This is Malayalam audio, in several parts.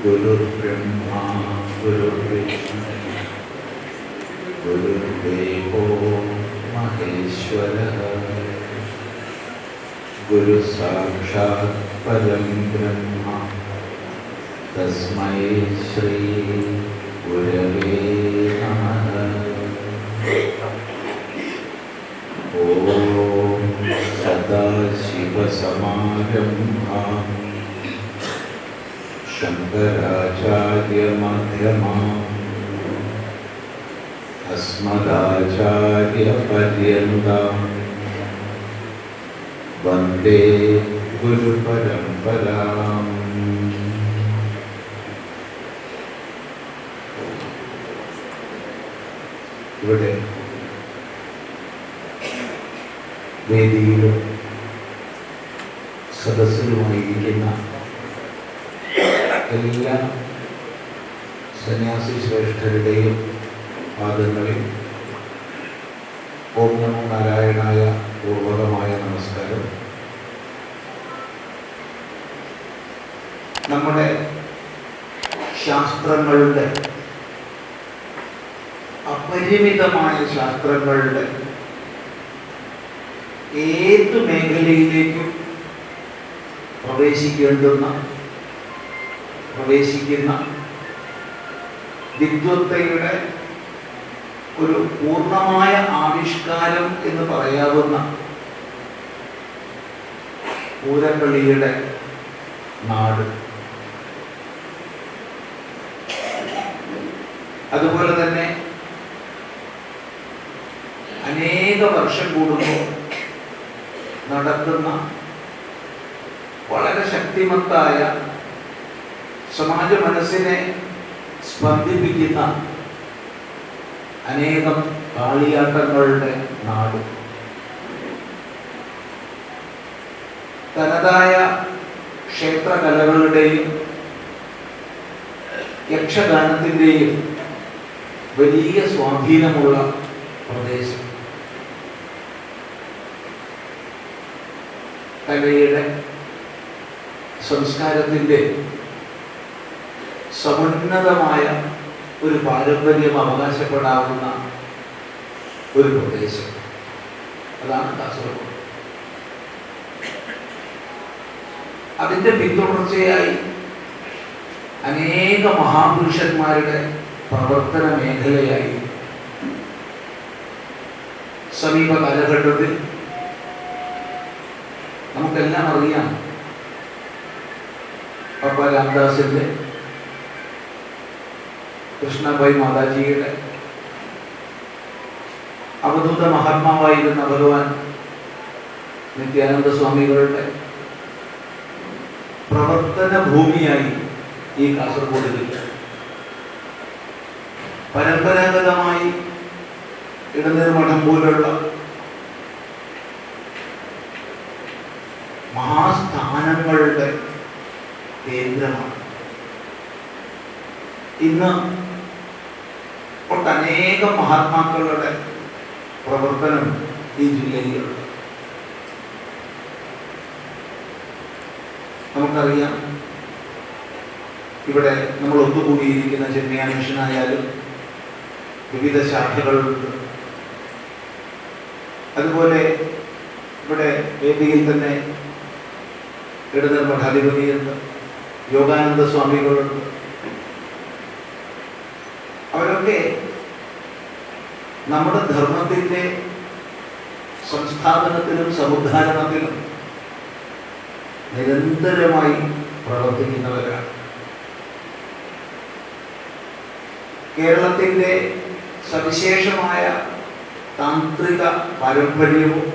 गुरुर्ब्रह्मा गुरुर्विष्णु गुरुर्देवो महेश्वरः गुरु साक्षात् परं ब्रह्म तस्मै श्री गुरवे नमः। ओम सदाशिवसमारम्भां शंकराचार्यमध्यमाम् अस्मदाचार्यपर्यन्तां वन्दे गुरुपरम्पराम्। ഇവിടെ വേദിയിലും സദസ്സിലുമായിരിക്കുന്ന എല്ലാ സന്യാസി ശ്രേഷ്ഠരുടെയും പാദങ്ങളിൽ ഓം നമോ നാരായണായ പൂർവകമായ നമസ്കാരം. നമ്മുടെ ശാസ്ത്രങ്ങളുടെ അപരിമിതമായ ശാസ്ത്രങ്ങളുടെ ഏത് മേഖലയിലേക്കും പ്രവേശിക്കുന്ന വിദ്വത്തയുടെ ഒരു പൂർണ്ണമായ ആവിഷ്കാരം എന്ന് പറയാവുന്ന പൂരക്കളിയുടെ നാട്, അതുപോലെ തന്നെ അനേക വർഷം കൂടുമ്പോൾ നടത്തുന്ന വളരെ ശക്തിമത്തായ സമാജ മനസ്സിനെ സ്പന്ദിപ്പിക്കുന്ന അനേകം കാളിയാട്ടങ്ങളുടെ നാട്, തനതായ ക്ഷേത്രകലകളുടെയും യക്ഷഗാനത്തിൻ്റെയും വലിയ സ്വാധീനമുള്ള പ്രദേശം, കലയുടെ സംസ്കാരത്തിൻ്റെ സമുന്നതമായ ഒരു പാരമ്പര്യം അവകാശപ്പെടാവുന്ന ഒരു പ്രദേശം, അതാണ് കാസർഗോഡ്. അതിൻ്റെ പിന്തുടർച്ചയായി അനേക മഹാപുരുഷന്മാരുടെ പ്രവർത്തന മേഖലയായി സമീപ കാലഘട്ടത്തിൽ നമുക്കെല്ലാം അറിയാം. പപ്പ രാംദാസിന്റെ, കൃഷ്ണഭായ് മാതാജിയുടെ, അവധൂത മഹാത്മാവായിരുന്ന ഭഗവാൻ നിത്യാനന്ദ സ്വാമികളുടെ പ്രവർത്തന ഭൂമിയായി ഈ കാസർഗോഡിൽ പരമ്പരാഗതമായി ഇടനീർമഠം പോലുള്ള മഹാസ്ഥാനങ്ങളുടെ കേന്ദ്രമാണ്. ഇന്ന് ഒട്ടനേകം മഹാത്മാക്കളുടെ പ്രവർത്തനം ഈ ജില്ലയിലുണ്ട്. നമുക്കറിയാം, ഇവിടെ നമ്മൾ ഒത്തുകൂടിയിരിക്കുന്ന ചെന്മയ മിഷനായാലും വിവിധ ശാഖകളുണ്ട്. അതുപോലെ ഇവിടെ വേദിയിൽ തന്നെ ഇടനീർമഠാധിപതിയുണ്ട്, യോഗാനന്ദ സ്വാമികളുണ്ട്. അവരൊക്കെ നമ്മുടെ ധർമ്മത്തിൻ്റെ സംസ്ഥാപനത്തിലും സമുദ്ധാരണത്തിലും നിരന്തരമായി പ്രവർത്തിക്കുന്നവരാണ്. കേരളത്തിൻ്റെ സവിശേഷമായ താന്ത്രിക പാരമ്പര്യവും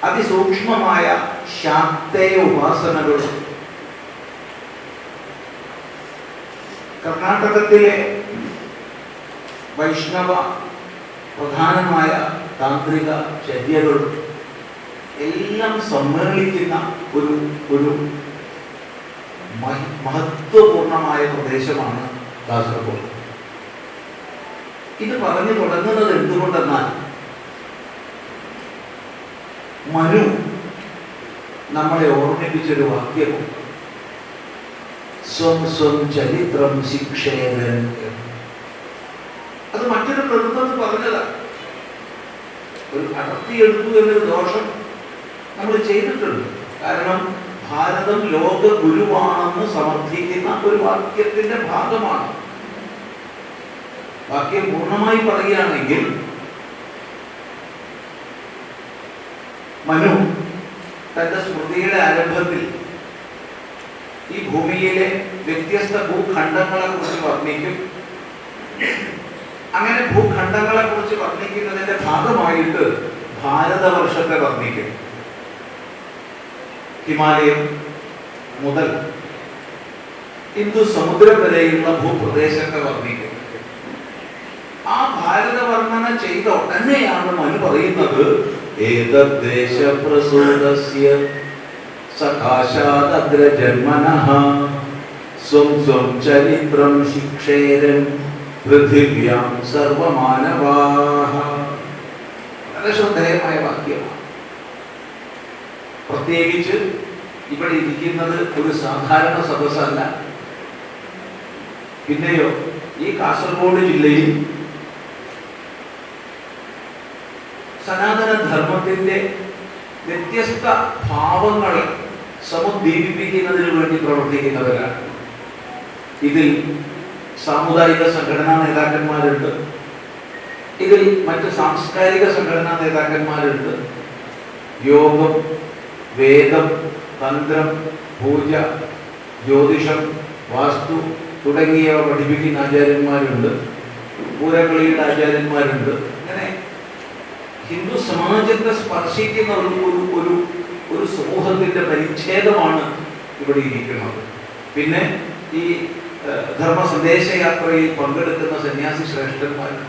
അതിസൂക്ഷ്മമായ ശാക്തേയ ഉപാസനകളും കർണാടകത്തിലെ വൈഷ്ണവ പ്രധാനമായ താന്ത്രിക ചര്യകളും എല്ലാം സമ്മേളിക്കുന്ന ഒരു മഹത്വപൂർണമായ പ്രദേശമാണ് കാസർഗോഡ്. ഇത് പറഞ്ഞു തുടങ്ങുന്നത് എന്തുകൊണ്ടെന്നാൽ മനു നമ്മളെ ഓർമ്മിപ്പിച്ചൊരു വാക്യവും സ്വം സ്വം ചരിത്രം ശിക്ഷേരൻ. അത് മറ്റൊരു പ്രകൃതം പറഞ്ഞതാണ്. ഒരു അടർത്തിയെടുത്തു എന്നൊരു ദോഷം നമ്മൾ ചെയ്തിട്ടുണ്ട്. കാരണം ഭാരതം ലോക ഗുരുവാണെന്ന് സമർത്ഥിക്കുന്ന ഒരു വാക്യത്തിന്റെ ഭാഗമാണ്. വാക്യം പൂർണ്ണമായി പറയുകയാണെങ്കിൽ മനു തന്റെ സ്മൃതിയുടെ ആരംഭത്തിൽ ഈ ഭൂമിയിലെ വ്യത്യസ്ത ഭൂഖണ്ഡങ്ങളെ കുറിച്ച് വർണ്ണിക്കും. അങ്ങനെ ഭൂഖണ്ഡങ്ങളെ കുറിച്ച് വർണ്ണിക്കുന്നതിന്റെ ഭാഗമായിട്ട് ഭാരതവർഷത്തെ വർണ്ണിക്കും. ഹിമാലയം മുതൽ ഹിന്ദു സമുദ്രം വരെയുള്ള ഭൂപ്രദേശത്തെ വർണ്ണിക്കും. ആ ഭാരത വർണ്ണന ചെയ്ത ഉടനെയാണ് മനു പറയുന്നത്, ഏതദ്ദേശപ്രസൂതസ്യ സകാശാദഗ്രജന്മനഃ സ്വം സ്വം ചരിത്രം ശിക്ഷേരൻ പൃഥിവ്യാം സർവമാനവാഃ. വളരെ ശ്രദ്ധേയമായ വാക്യമാണ്. പ്രത്യേകിച്ച് ഇവിടെ ഇരിക്കുന്നത് ഒരു സാധാരണ സദസ്സല്ല. പിന്നെയോ ഈ കാസർഗോഡ് ജില്ലയിൽ സനാതന ധർമ്മത്തിന്റെ വ്യത്യസ്ത ഭാവങ്ങളെ സമുദ്ദീപിപ്പിക്കുന്നതിന് വേണ്ടി പ്രവർത്തിക്കുന്നവരാണ്. ഇതിൽ സാമുദായിക സംഘടനാ നേതാക്കന്മാരുണ്ട്, ഇതിൽ മറ്റ് സാംസ്കാരിക സംഘടനാ നേതാക്കന്മാരുണ്ട്. യോഗം, വേദം, തന്ത്രം, പൂജ, ജ്യോതിഷം, വാസ്തു തുടങ്ങിയവ പഠിപ്പിക്കുന്ന ആചാര്യന്മാരുണ്ട്, പൂരകളിയുടെ ആചാര്യന്മാരുണ്ട്. അങ്ങനെ ഹിന്ദു സമാജത്തെ സ്പർശിക്കുന്ന ഒരു സമൂഹത്തിന്റെ പരിച്ഛേദമാണ് ഇവിടെ ഇരിക്കുന്നത്. പിന്നെ ഈ ധർമ്മ സന്ദേശയാത്രയിൽ പങ്കെടുക്കുന്ന സന്യാസി ശ്രേഷ്ഠന്മാരുണ്ട്.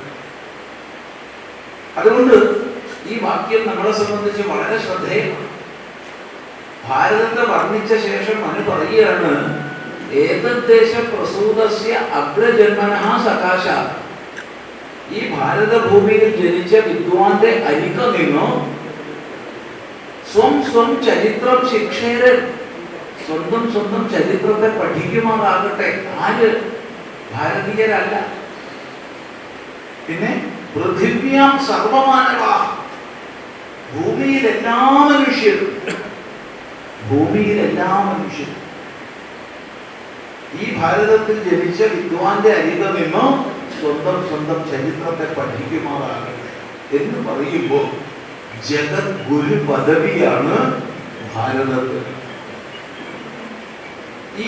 അതുകൊണ്ട് ഈ വാക്യം നമ്മളെ സംബന്ധിച്ച് വളരെ ശ്രദ്ധേയമാണ്. ഭാരതത്തെ വർണ്ണിച്ച ശേഷം മനു പറയുകയാണ്, ഏതദ്ദേശ പ്രസൂതസ്യ അഗ്രജന്മനഃ സകാശാത്. ഈ ഭാരതഭൂമിയിൽ ജനിച്ച വിദ്വാന്റെ അരിക നിന്നോ സ്വം സ്വം ചരിത്രം ശിക്ഷേരൻ, സ്വന്തം സ്വന്തം ചരിത്രത്തെ പഠിക്കുമാറാകട്ടെ. ആര്? ഭാരതീയരല്ല. പിന്നെ പൃഥിവ്യാം സർവമാനവാഃ, ഭൂമിയിലെല്ലാ മനുഷ്യരും, ഭൂമിയിലെല്ലാ മനുഷ്യരും ഈ ഭാരതത്തിൽ ജനിച്ച വിദ്വാന്റെ അരിക നിന്നോ സ്വന്തം സ്വന്തം ചരിത്രത്തെ പഠിക്കുമാറാകട്ടെ എന്ന് പറയുമ്പോൾ ജഗദ്ഗുരു പദവിയാണ് ഭാരതത്തിൽ. ഈ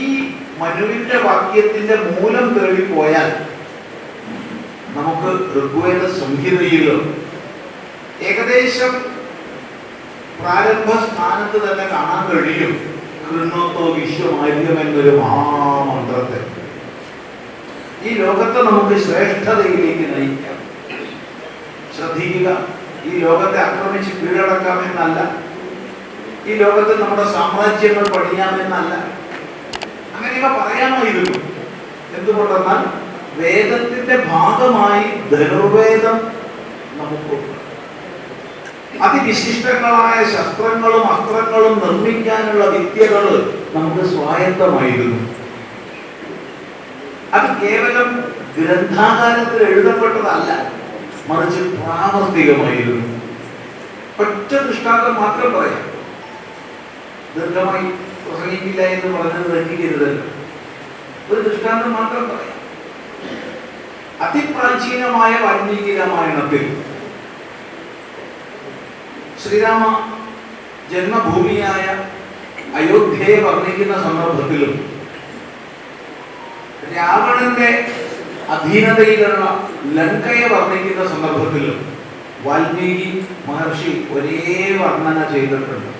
മനുവിന്റെ വാക്യത്തിന്റെ മൂലം തേടിപ്പോയാൽ നമുക്ക് ഋഗ്വേദ സംഹിതയിലോ ഏകദേശം പ്രാരംഭ സ്ഥാനത്ത് തന്നെ കാണാൻ കഴിയും കൃണോത്തോ വിശ്വമാര്യം എന്നൊരു മഹാമന്ത്രത്തെ. ഈ ലോകത്തെ നമുക്ക് ശ്രേഷ്ഠതയിലേക്ക് നയിക്കാം. ശ്രദ്ധിക്കുക, ഈ ലോകത്തെ ആക്രമിച്ച് കീഴടക്കാമെന്നല്ല, ഈ ലോകത്ത് നമ്മുടെ സാമ്രാജ്യങ്ങൾ പണിയാമെന്നല്ല. അങ്ങനെയൊക്കെ പറയാമായിരുന്നു. എന്തുകൊണ്ടെന്നാൽ വേദത്തിന്റെ ഭാഗമായി ധനുർവേദം നമുക്കുണ്ട്. അതിവിശിഷ്ടങ്ങളായ ശസ്ത്രങ്ങളും അസ്ത്രങ്ങളും നിർമ്മിക്കാനുള്ള വിദ്യകൾ നമുക്ക് സ്വായത്തമായിരുന്നു. അത് കേവലം ഗ്രന്ഥാകാരത്തിൽ എഴുതപ്പെട്ടതല്ല, മറിച്ച് പ്രാവർത്തികമായിരുന്നു. ഒറ്റ ദൃഷ്ടാന്തം മാത്രം പറയാം. ദീർഘമായി പ്രസംഗിക്കില്ല എന്ന് പറഞ്ഞത് തെറ്റിക്കരുതല്ലോ. ഒരു ദൃഷ്ടാന്തം മാത്രം പറയാം. അതിപ്രാചീനമായ വാൽമീകി രാമായണത്തിൽ ശ്രീരാമ ജന്മഭൂമിയായ അയോധ്യയെ വർണ്ണിക്കുന്ന സന്ദർഭത്തിലും രാവണന്റെ അധീനതയിലുള്ള ലങ്കയെ വർണ്ണിക്കുന്ന സന്ദർഭത്തിലും വാൽമീകി മഹർഷി ഒരേ വർണ്ണന ചെയ്തിട്ടുണ്ട്.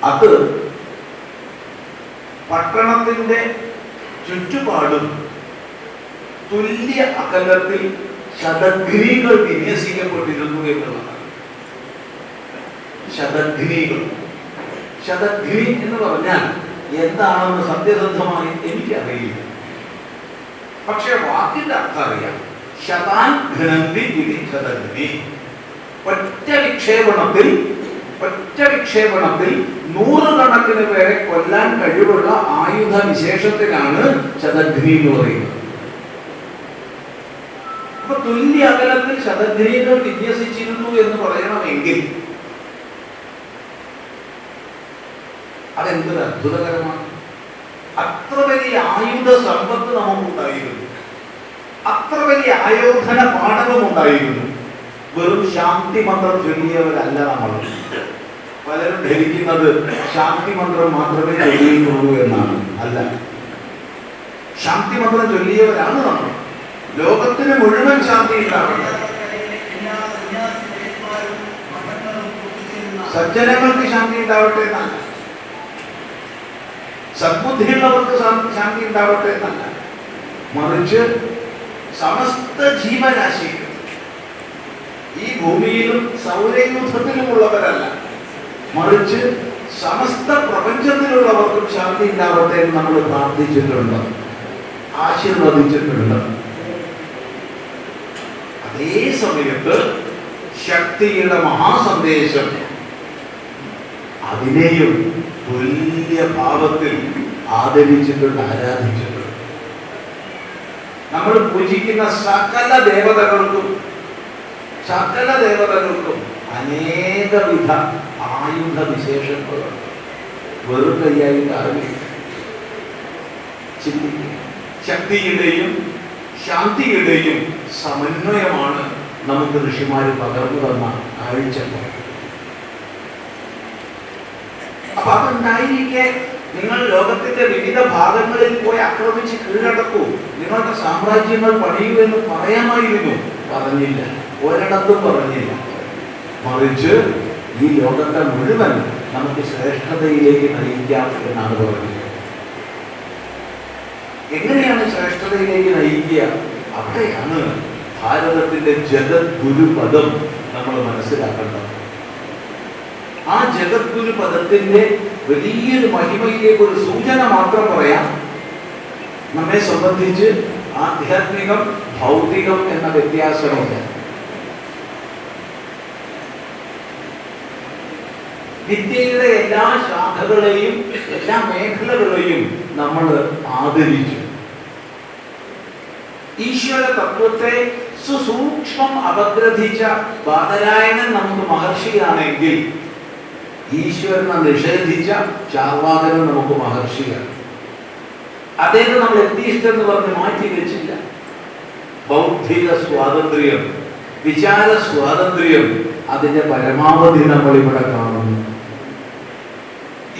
അത് പട്ടണത്തിന്റെ ചുറ്റുപാടും തുല്യ അകലത്തിൽ ശതഘ്നികൾ വിന്യസിക്കപ്പെട്ടിരുന്നു എന്നുള്ളതാണ്. ശതഘ്നികൾ, ശതഘ്നി എന്ന് പറഞ്ഞാൽ എന്താണെന്ന് സത്യസന്ധമായി എനിക്കറിയില്ല. പക്ഷെ വാക്കിന്റെ അർത്ഥം അറിയാം. ശതാൻ ഘ്നന്തി ഇതി ശതഘ്നി. ഒറ്റ വിക്ഷേപണത്തിൽ നൂറുകണക്കിന് പേരെ കൊല്ലാൻ കഴിവുള്ള ആയുധ വിശേഷത്തിനാണ് ശതഘ്നി എന്ന് പറയുന്നത്. അപ്പൊ തുല്യ അകലത്തിൽ ശതഘ്നികൾ വിന്യസിച്ചിരുന്നു എന്ന് പറയണമെങ്കിൽ അതെന്തൊരു അത്ഭുതകരമാണ്. അത്ര വലിയ ആയുധ സമ്പത്ത് നമുക്കുണ്ടായിരുന്നു, അത്ര വലിയ ആയോധന പാഠകമുണ്ടായിരുന്നു. വെറും ശാന്തി മന്ത്രം ചൊല്ലിയവരല്ല നമ്മൾ. പലരും ധരിക്കുന്നത് ശാന്തി മന്ത്രം മാത്രമേ ചൊല്ലിയിട്ടുള്ളൂ എന്നാണ്. അല്ല, ശാന്തി മന്ത്രം ചൊല്ലിയവരാണ് നമ്മൾ. ലോകത്തിന് മുഴുവൻ ശാന്തി ഉണ്ടാവട്ടെ, സജ്ജനങ്ങൾക്ക് ശാന്തി ഉണ്ടാവട്ടെ എന്നല്ല, സദ്ബുദ്ധിയുള്ളവർക്ക് ശാന്തി ഉണ്ടാവട്ടെ എന്നല്ല, മറിച്ച് സമസ്ത ജീവരാശികൾ ഈ ഭൂമിയിലും സൗരയൂഥത്തിലുമുള്ളവരല്ല, മറിച്ച് സമസ്ത പ്രപഞ്ചത്തിലുള്ളവർക്കും ശാന്തി ഉണ്ടാവട്ടെ എന്ന് നമ്മൾ പ്രാർത്ഥിച്ചിട്ടുണ്ട്, ആശീർവദിച്ചിട്ടുണ്ട്. അതേ സമയത്ത് ശക്തിയുടെ മഹാസന്ദേശം അതിനെയും തുല്യ ഭാവത്തിൽ ആദരിച്ചിട്ടുണ്ട്, ആരാധിച്ചിട്ടുണ്ട്. നമ്മൾ പൂജിക്കുന്ന സകല ദേവതകൾക്കും അനേകവിധ ആയുധ വിശേഷങ്ങളുണ്ട്. വെറും കൈയായി കാര്യം ചിന്തിക്കുക. ശക്തിയുടെയും ശാന്തിയുടെയും സമന്വയമാണ് നമുക്ക് ഋഷിമാർ പകർന്നു തന്ന കാഴ്ചപ്പാട്. അപ്പൊ അതുണ്ടായിരിക്കെ നിങ്ങൾ ലോകത്തിന്റെ വിവിധ ഭാഗങ്ങളിൽ പോയി ആക്രമിച്ച് കീഴടക്കൂ, നിങ്ങളുടെ സാമ്രാജ്യങ്ങൾ പണിയൂ എന്ന് പറയാമായിരുന്നു. പറഞ്ഞില്ല, ഒരിടത്തും പറഞ്ഞില്ല. മറിച്ച് ഈ ലോകത്തെ മുഴുവൻ നമുക്ക് ശ്രേഷ്ഠതയിലേക്ക് നയിക്കാം എന്നാണ് പറഞ്ഞത്. എങ്ങനെയാണ് ശ്രേഷ്ഠതയിലേക്ക് നയിക്കുക? അവിടെയാണ് ഭാരതത്തിന്റെ ജഗദ്ഗുരു പദം നമ്മൾ മനസ്സിലാക്കേണ്ടത്. ആ ജഗദ്ഗുരു പദത്തിന്റെ വലിയൊരു മഹിമയിലേക്ക് ഒരു സൂചന മാത്രം പറയാം. നമ്മെ സംബന്ധിച്ച് ആധ്യാത്മികം ഭൗതികം എന്ന വ്യത്യാസമുണ്ട്. വിദ്യയുടെ എല്ലാ ശാഖകളെയും എല്ലാ മേഖലകളെയും നമ്മൾ ആദരിച്ചു. ഈശ്വര തത്വത്തെ സുസൂക്ഷ്മം അപഗ്രഥിച്ച ബാദരായണൻ നമുക്ക് മഹർഷിയാണെങ്കിൽ ഈശ്വരനെ നിഷേധിച്ച ചാർവാകനും നമുക്ക് മഹർഷിയാണ്. അദ്ദേഹം നമ്മൾ എത്തിയിഷ്ടം എന്ന് പറഞ്ഞ് മാറ്റി വെച്ചില്ല. ബൗദ്ധിക സ്വാതന്ത്ര്യം, വിചാര സ്വാതന്ത്ര്യം, അതിന്റെ പരമാവധി നമ്മൾ ഇവിടെ കാണുന്നു.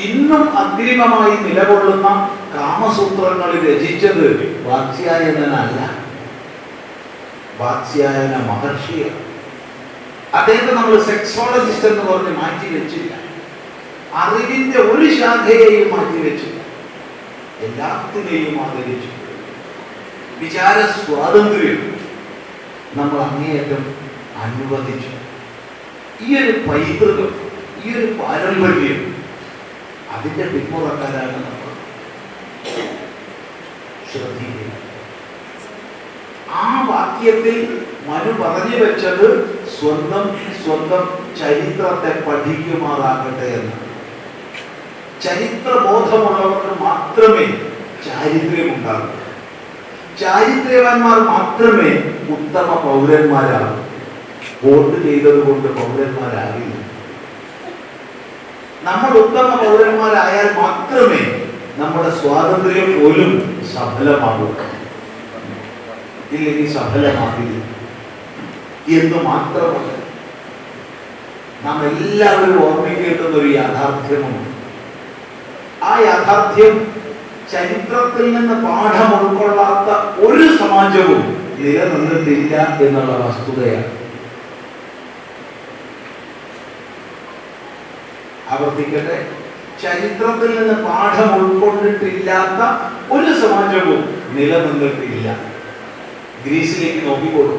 ഇന്നും അഗ്രിമമായി നിലകൊള്ളുന്ന കാമസൂത്രങ്ങൾ രചിച്ചത് വാത്സ്യായനല്ല, വാത്സ്യായന മഹർഷിയാണ്. അദ്ദേഹത്തെ നമ്മൾ സെക്സോളജിസ്റ്റ് എന്ന് പറഞ്ഞ് മാറ്റി വെച്ചില്ല. അറിവിന്റെ ഒരു ശാഖയെയും മാറ്റി വെച്ചില്ല, എല്ലാത്തിനെയും ആദരിച്ചു. വിചാര സ്വാതന്ത്ര്യം നമ്മൾ അങ്ങേയറ്റം അനുവദിച്ചു. ഈ ഒരു പൈതൃകം, ഈ ഒരു പാരമ്പര്യം, അതിന്റെ പിന്മുറക്കാരാണ് നമ്മൾ. ശ്രദ്ധിക്കുക, ആ വാക്യത്തിൽ മനു പറഞ്ഞു വെച്ചത് സ്വന്തം ചരിത്രത്തെ പഠിക്കുമാറാകട്ടെ എന്ന്. ചരിത്രബോധമുള്ളവർക്ക് മാത്രമേ ചാരിത്ര്യമുണ്ടാകൂ. ചാരിത്രവാന്മാർ മാത്രമേ ഉത്തമ പൗരന്മാരാകൂ. വോട്ട് ചെയ്തത് കൊണ്ട് പൗരന്മാരാകില്ല. നമ്മൾ ഉത്തമ പൗരന്മാരായാൽ മാത്രമേ നമ്മുടെ സ്വാതന്ത്ര്യം പോലും സഫലമാകൂ. ഇല്ലെങ്കിൽ സഫലമാകില്ല എന്ന് മാത്രമല്ല, നാം എല്ലാവരും ഓർമ്മിക്കേണ്ടുന്ന ഒരു യാഥാർത്ഥ്യമുണ്ട്. ആ യാഥാർത്ഥ്യം ചരിത്രത്തിൽ നിന്ന് പാഠം ഉൾക്കൊള്ളാത്ത ഒരു സമാജവും നിലനിന്നിട്ടില്ല എന്നുള്ള വസ്തുതയാണ്. ആവർത്തിക്കട്ടെ, ചരിത്രത്തിൽ നിന്ന് പാഠം ഉൾക്കൊണ്ടിട്ടില്ലാത്ത ഒരു സമാജവും നിലനിന്നിട്ടില്ല. ഗ്രീസിലേക്ക് നോക്കിക്കോളൂ,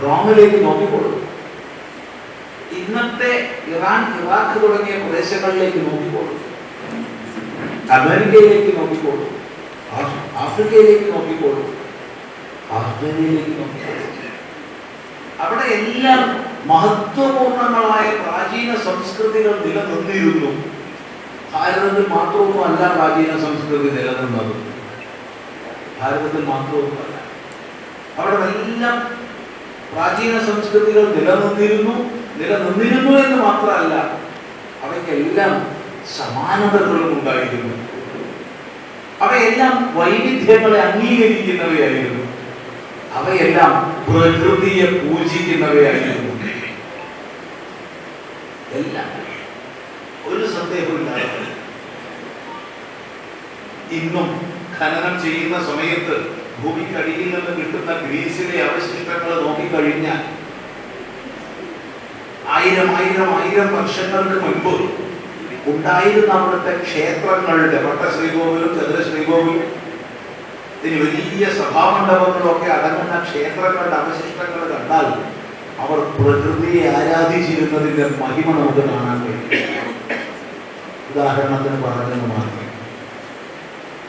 റോമിലേക്ക് നോക്കിക്കോളൂ, ഇന്നത്തെ ഇറാൻ, ഇറാഖ് തുടങ്ങിയ പ്രദേശങ്ങളിലേക്ക് നോക്കിക്കോളൂ, അമേരിക്കയിലേക്ക് നോക്കിക്കോളൂ, ആഫ്രിക്കയിലേക്ക് നോക്കിക്കോളൂ, ആസ്ട്രേലിയയിലേക്ക് നോക്കിക്കോളൂ. അവിടെ എല്ലാം മഹത്വപൂർണങ്ങളായ പ്രാചീന സംസ്കൃതികൾ നിലനിന്നിരുന്നു. ഭാരതത്തിൽ മാത്രമൊന്നുമല്ല പ്രാചീന സംസ്കൃതി നിലനിന്നത്, ഭാരതത്തിൽ മാത്രമൊന്നുമല്ല, അവിടെ എല്ലാം പ്രാചീന സംസ്കൃതികൾ നിലനിന്നിരുന്നു എന്ന് മാത്രമല്ല, അവയ്ക്കെല്ലാം സമാനതകളും ഉണ്ടായിരുന്നു. അവയെല്ലാം വൈവിധ്യങ്ങളെ അംഗീകരിക്കുന്നവയായിരുന്നു. അവയെല്ലാം പ്രകൃതിയെ പൂജിക്കുന്നവയായിരുന്നു. എല്ലാം ഒരു സന്ദേഹമില്ലാതെ ഇന്നും ഖനനം ചെയ്യുന്ന സമയത്ത് ഭൂമിക്കടിയിൽ നിന്ന് കിട്ടുന്ന ഗ്രീസിലെ അവശിഷ്ടങ്ങൾ നോക്കിക്കഴിഞ്ഞാൽ ആയിരം വർഷങ്ങൾക്ക് മുൻപ് ഉണ്ടായിരുന്ന അവിടുത്തെ ക്ഷേത്രങ്ങളുടെ വട്ടശ്രീകോവിലും ചതുരശ്രീകോവിലും ഇനി വലിയ സഭാമണ്ഡപങ്ങളൊക്കെ അടങ്ങുന്ന ക്ഷേത്രങ്ങളുടെ അവശിഷ്ടങ്ങൾ കണ്ടാൽ അവർ പ്രകൃതിയെ ആരാധിച്ചിരുന്നതിന്റെ മഹിമ നമുക്ക് കാണാൻ കഴിയും. ഉദാഹരണത്തിന് പറഞ്ഞെന്ന് മാത്രം.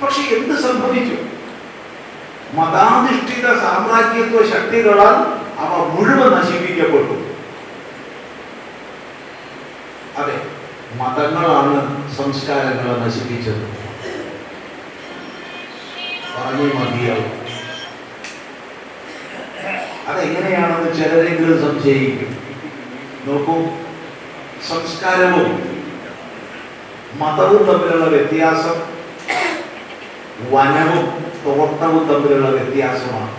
പക്ഷെ എന്ത് സംഭവിച്ചു? മതാധിഷ്ഠിത സാമ്രാജ്യത്വ ശക്തികളാൽ അവ മുഴുവൻ നശിപ്പിക്കപ്പെട്ടു. അതെ, മതങ്ങളാണ് സംസ്കാരങ്ങളെ നശിപ്പിച്ചത്. പറഞ്ഞു മതിയാവും. അതെങ്ങനെയാണെന്ന് ചിലരെങ്കിലും സംശയിക്കും. നോക്കൂ, സംസ്കാരവും മതവും തമ്മിലുള്ള വ്യത്യാസം വനവും തോട്ടവും തമ്മിലുള്ള വ്യത്യാസമാണ്.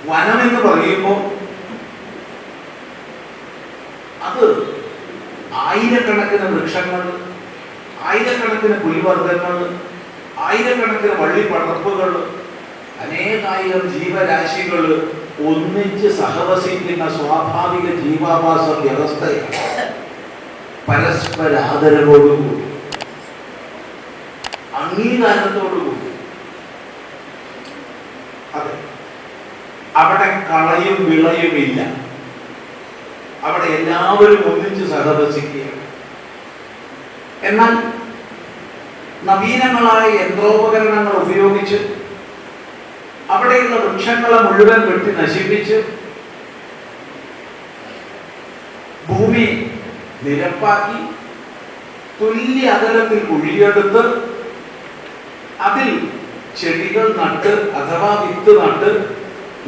വനം എന്ന് പറയുമ്പോൾ അത് ആയിരക്കണക്കിന് വൃക്ഷങ്ങൾ, ആയിരക്കണക്കിന് പുലിവർഗ്ഗങ്ങൾ, ആയിരക്കണക്കിന് വള്ളിപ്പടർപ്പുകൾ, അനേകായിരം ജീവരാശികൾ ഒന്നിച്ച് സഹവസിക്കുന്ന സ്വാഭാവിക ജീവാവാസ വ്യവസ്ഥയാണ്. പരസ്പര ആദരവോടുകൂടി, അംഗീകാരത്തോടുകൂടി. അതെ, അവിടെ കളയും വിളയുമില്ല. അവിടെ എല്ലാവരും ഒന്നിച്ച് സഹവസിക്കുകയാണ്. എന്നാൽ നവീനങ്ങളായ യന്ത്രോപകരണങ്ങൾ ഉപയോഗിച്ച് അവിടെയുള്ള വൃക്ഷങ്ങളെ മുഴുവൻ വെട്ടി നശിപ്പിച്ച് ഭൂമി നിരപ്പാക്കി തുല്യ അകലത്തിൽ കുഴിയെടുത്ത് അതിൽ ചെടികൾ നട്ട് അഥവാ വിത്ത് നട്ട്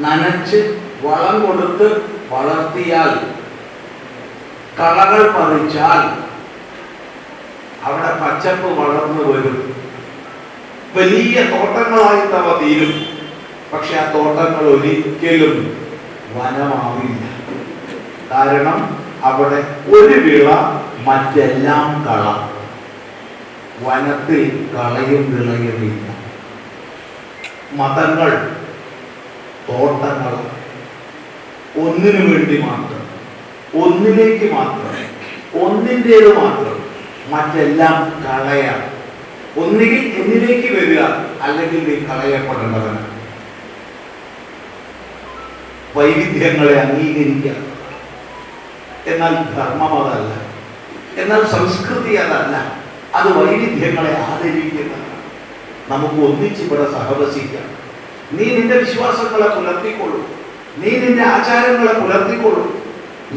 നനച്ച് വളം കൊടുത്ത് വളർത്തിയാൽ, കളകൾ പറിച്ചാൽ അവിടെ പച്ചപ്പ് വളർന്നു വരും. വലിയ തോട്ടങ്ങളായിട്ട് അവ തീരും. പക്ഷെ ആ തോട്ടങ്ങൾ ഒരിക്കലും വനമാവില്ല. കാരണം അവിടെ ഒരു വിള, മറ്റെല്ലാം കള. വനത്തിൽ കളയും വിളയുമില്ല. മതങ്ങൾ തോട്ടങ്ങൾ ഒന്നിനു വേണ്ടി മാത്രം, ഒന്നിലേക്ക് മാത്രം, ഒന്നിൻ്റേത് മാത്രം, മറ്റെല്ലാം കളയാണ്. ഒന്നുകിൽ എന്നിലേക്ക് വരിക, അല്ലെങ്കിൽ നീ കളയപ്പെടേണ്ടവനാണ്. വൈവിധ്യങ്ങളെ അംഗീകരിക്കുക. എന്നാൽ ധർമ്മം അതല്ല, എന്നാൽ സംസ്കൃതി അതല്ല. അത് വൈവിധ്യങ്ങളെ ആദരിക്കുന്നതാണ്. നമുക്ക് ഒന്നിച്ചിവിടെ സഹവസിക്കാം. നീ നിന്റെ വിശ്വാസങ്ങളെ പുലർത്തിക്കൊള്ളൂ, നീ നിന്റെ ആചാരങ്ങളെ പുലർത്തിക്കൊള്ളൂ,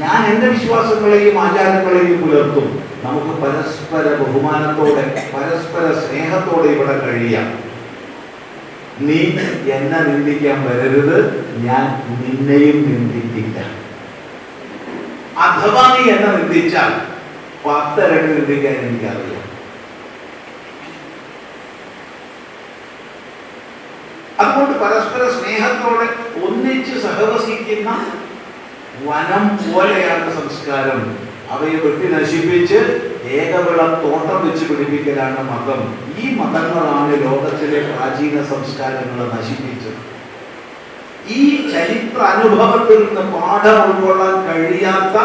ഞാൻ എൻ്റെ വിശ്വാസങ്ങളെയും ആചാരങ്ങളെയും പുലർത്തും. നമുക്ക് പരസ്പര ബഹുമാനത്തോടെ, പരസ്പര സ്നേഹത്തോടെ ഇവിടെ കഴിയാം. നീ എന്നെ നിന്ദിക്കാൻ വരരുത്, ഞാൻ നിന്നെയും നിന്ദിക്കില്ല. അഥവാ നീ എന്നെ നിന്ദിച്ചാൽ 10 ഇരട്ടി നിന്ദിക്കാൻ എനിക്കറിയാം. അതുകൊണ്ട് പരസ്പര സ്നേഹത്തോടെ ഒന്നിച്ച് സഹവസിക്കുന്ന വനം പോലെയാണ് സംസ്കാരം. അവയെ വെട്ടി നശിപ്പിച്ച് ഏകവിള തോട്ടം വെച്ച് പിടിപ്പിക്കലാണ് മതം. ഈ മതങ്ങളാണ് ലോകത്തിലെ പ്രാചീന സംസ്കാരങ്ങളെ നശിപ്പിച്ചത്. ഈ ചരിത്ര അനുഭവത്തിൽ നിന്ന് പാഠം ഉൾക്കൊള്ളാൻ കഴിയാത്ത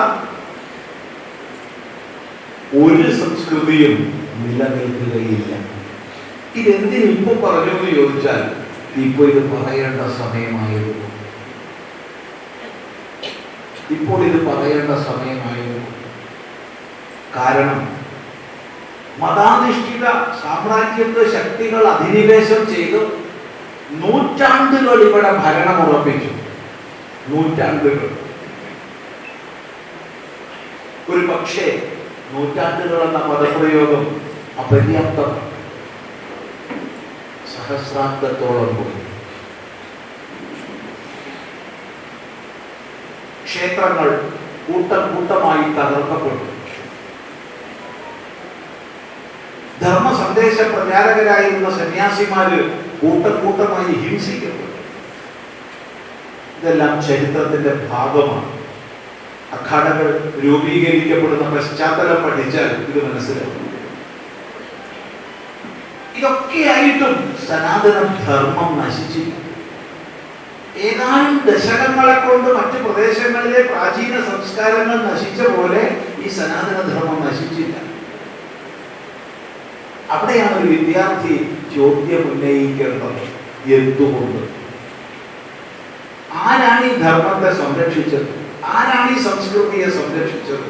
ഒരു സംസ്കൃതിയും നിലനിൽക്കുകയില്ല. ഇതെന്തിന് ഇപ്പൊ പറഞ്ഞു എന്ന് ചോദിച്ചാൽ, ഇപ്പൊ ഇത് പറയേണ്ട സമയമായിരുന്നു. ഇപ്പോൾ ഇത് പറയേണ്ട സമയമായിരുന്നു. കാരണം മതാധിഷ്ഠിത സാമ്രാജ്യത്വ ശക്തികൾ അധിനിവേശം ചെയ്ത് നൂറ്റാണ്ടുകൾ ഇവിടെ ഭരണം ഉറപ്പിച്ചു. നൂറ്റാണ്ടുകൾ. ഒരു പക്ഷേ നൂറ്റാണ്ടുകൾ എന്ന പദപ്രയോഗം അപര്യാപ്തമാണ്. സഹസ്രാബ്ദത്തോളം പോയി. ക്ഷേത്രങ്ങൾ കൂട്ടം കൂട്ടമായി തകർക്കപ്പെട്ടു. ധർമ്മ സന്ദേശ പ്രചാരകരായിരുന്ന സന്യാസിമാര് കൂട്ടം കൂട്ടമായി ഹിംസിക്കപ്പെട്ടു. ഇതെല്ലാം ചരിത്രത്തിന്റെ ഭാഗമാണ്. അഖാഡകൾ രൂപീകരിക്കപ്പെടുന്ന പശ്ചാത്തലം പഠിച്ചാൽ ഇത് മനസ്സിലാവും. ഇതൊക്കെയായിട്ടും സനാതന ധർമ്മം നശിച്ചില്ല. ഏതാനും ദശകങ്ങളെ കൊണ്ട് മറ്റു പ്രദേശങ്ങളിലെ പ്രാചീന സംസ്കാരങ്ങൾ നശിച്ച പോലെ ഈ സനാതന ധർമ്മം നശിച്ചില്ല. അവിടെയാണ് ഒരു വിദ്യാർത്ഥി ചോദ്യം ഉന്നയിക്കേണ്ടത്. എന്തുകൊണ്ട്? ആരാണ് ഈ ധർമ്മത്തെ സംരക്ഷിച്ചത്? ആരാണ് ഈ സംസ്കൃതിയെ സംരക്ഷിച്ചത്?